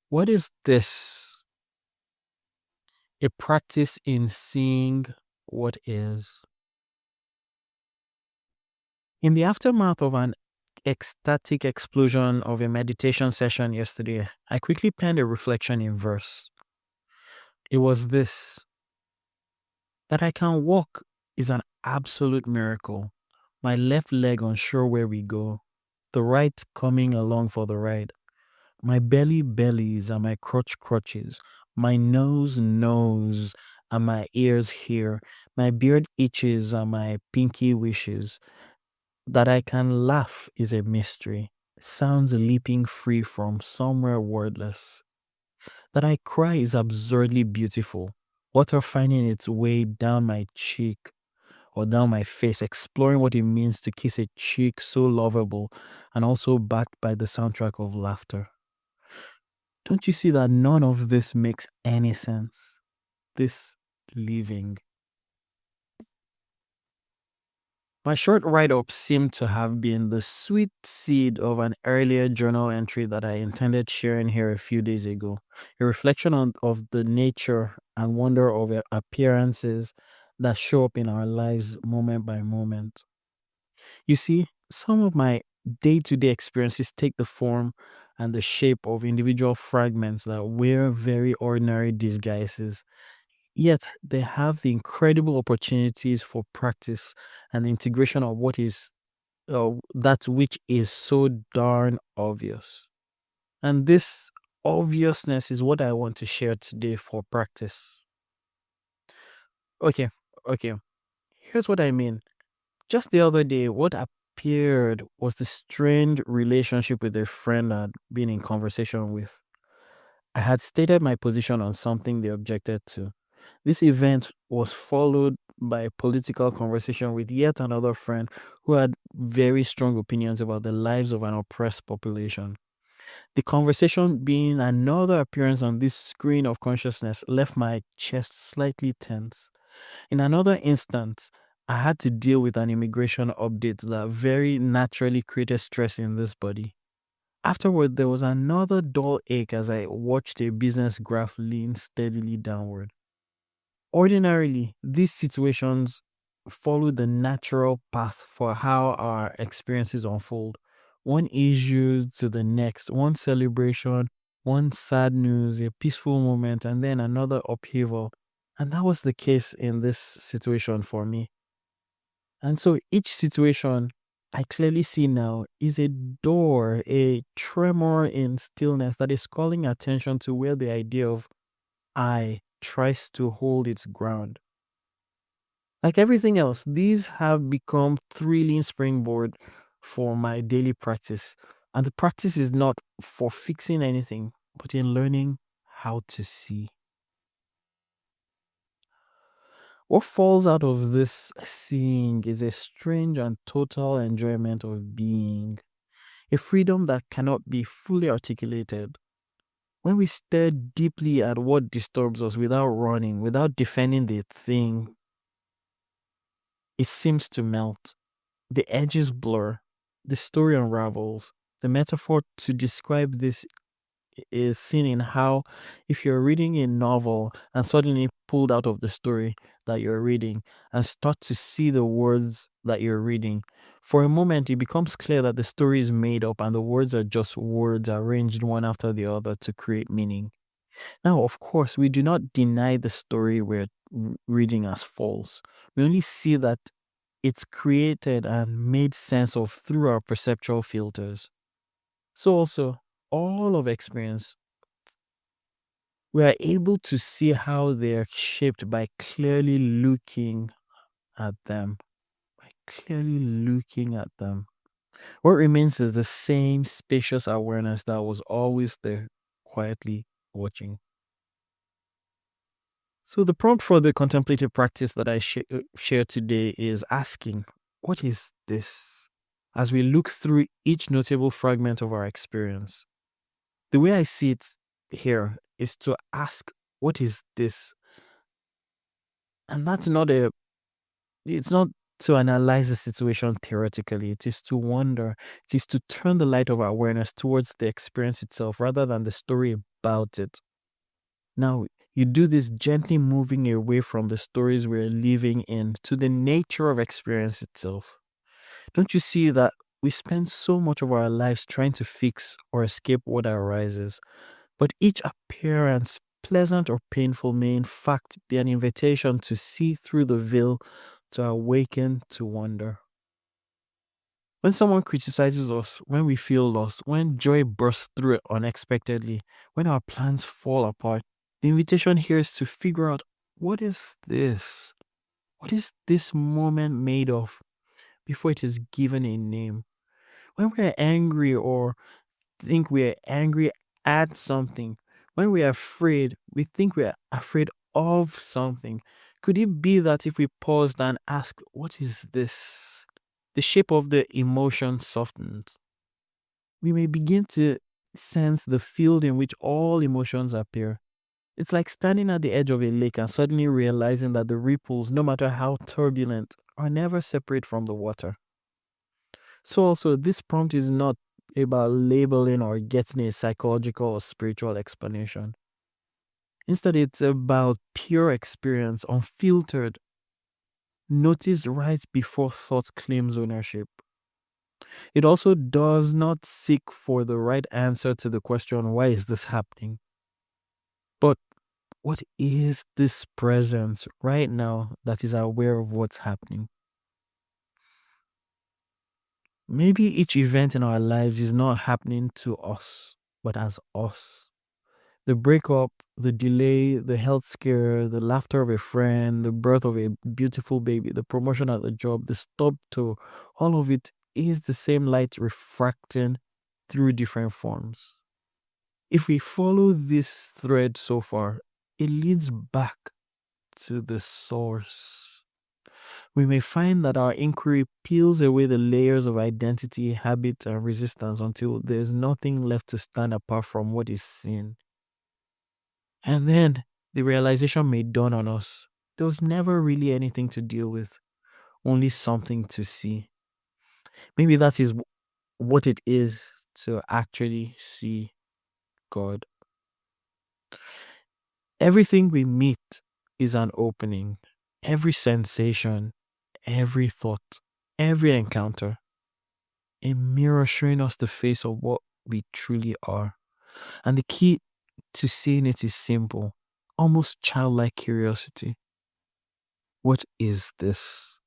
What is this? A practice in seeing what is. In the aftermath of an ecstatic explosion of a meditation session yesterday, I quickly penned a reflection in verse. It was this: that I can walk is an absolute miracle. My left leg unsure where we go, the right coming along for the ride. My bellies and my crutches, my nose knows and my ears hear, my beard itches and my pinky wishes. That I can laugh is a mystery, sounds leaping free from somewhere wordless. That I cry is absurdly beautiful, water finding its way down my cheek or down my face, exploring what it means to kiss a cheek so lovable and also backed by the soundtrack of laughter. Don't you see that none of this makes any sense? This living. My short write up seemed to have been the sweet seed of an earlier journal entry that I intended sharing here a few days ago. A reflection of the nature and wonder of appearances that show up in our lives moment by moment. You see, some of my day to day experiences take the form and the shape of individual fragments that wear very ordinary disguises. Yet they have the incredible opportunities for practice and the integration of what is that which is so darn obvious. And this obviousness is what I want to share today for practice. Okay, okay. Here's what I mean. Just the other day, what appeared was the strained relationship with a friend I'd been in conversation with. I had stated my position on something they objected to. This event was followed by a political conversation with yet another friend who had very strong opinions about the lives of an oppressed population. The conversation, being another appearance on this screen of consciousness, left my chest slightly tense. In another instance, I had to deal with an immigration update that very naturally created stress in this body. Afterward, there was another dull ache as I watched a business graph lean steadily downward. Ordinarily, these situations follow the natural path for how our experiences unfold. One issue to the next, one celebration, one sad news, a peaceful moment, and then another upheaval. And that was the case in this situation for me. And so each situation I clearly see now is a door, a tremor in stillness that is calling attention to where the idea of I tries to hold its ground. Like everything else, these have become thrilling springboard for my daily practice. And the practice is not for fixing anything, but in learning how to see. What falls out of this seeing is a strange and total enjoyment of being, a freedom that cannot be fully articulated. When we stare deeply at what disturbs us without running, without defending the thing, it seems to melt. The edges blur, the story unravels. The metaphor to describe this is seen in how, if you're reading a novel and suddenly pulled out of the story that you're reading and start to see the words that you're reading, for a moment it becomes clear that the story is made up and the words are just words arranged one after the other to create meaning. Now, of course, we do not deny the story we're reading as false. We only see that it's created and made sense of through our perceptual filters. So, also, all of experience, we are able to see how they are shaped by clearly looking at them. By clearly looking at them. What remains is the same spacious awareness that was always there, quietly watching. So, the prompt for the contemplative practice that I share today is asking, what is this? As we look through each notable fragment of our experience. The way I see it here is to ask, what is this? And it's not to analyze the situation theoretically. It is to wonder. It is to turn the light of awareness towards the experience itself rather than the story about it. Now, you do this gently moving away from the stories we're living in to the nature of experience itself. Don't you see that we spend so much of our lives trying to fix or escape what arises? But each appearance, pleasant or painful, may in fact be an invitation to see through the veil, to awaken to wonder. When someone criticizes us, when we feel lost, when joy bursts through unexpectedly, when our plans fall apart, the invitation here is to figure out, what is this? What is this moment made of before it is given a name? When we're angry or think we're angry at something, when we're afraid, we think we're afraid of something. Could it be that if we paused and asked, what is this? The shape of the emotion softens. We may begin to sense the field in which all emotions appear. It's like standing at the edge of a lake and suddenly realizing that the ripples, no matter how turbulent, are never separate from the water. So, also, this prompt is not about labeling or getting a psychological or spiritual explanation. Instead, it's about pure experience, unfiltered, noticed right before thought claims ownership. It also does not seek for the right answer to the question, why is this happening? But what is this presence right now that is aware of what's happening? Maybe each event in our lives is not happening to us, but as us. The breakup, the delay, the health scare, the laughter of a friend, the birth of a beautiful baby, the promotion at the job, the stub toe, all of it is the same light refracting through different forms. If we follow this thread so far, it leads back to the source. We may find that our inquiry peels away the layers of identity, habit, and resistance until there's nothing left to stand apart from what is seen. And then the realization may dawn on us. There was never really anything to deal with, only something to see. Maybe that is what it is to actually see God. Everything we meet is an opening. Every sensation, every thought, every encounter, a mirror showing us the face of what we truly are. And the key to seeing it is simple, almost childlike curiosity. What is this?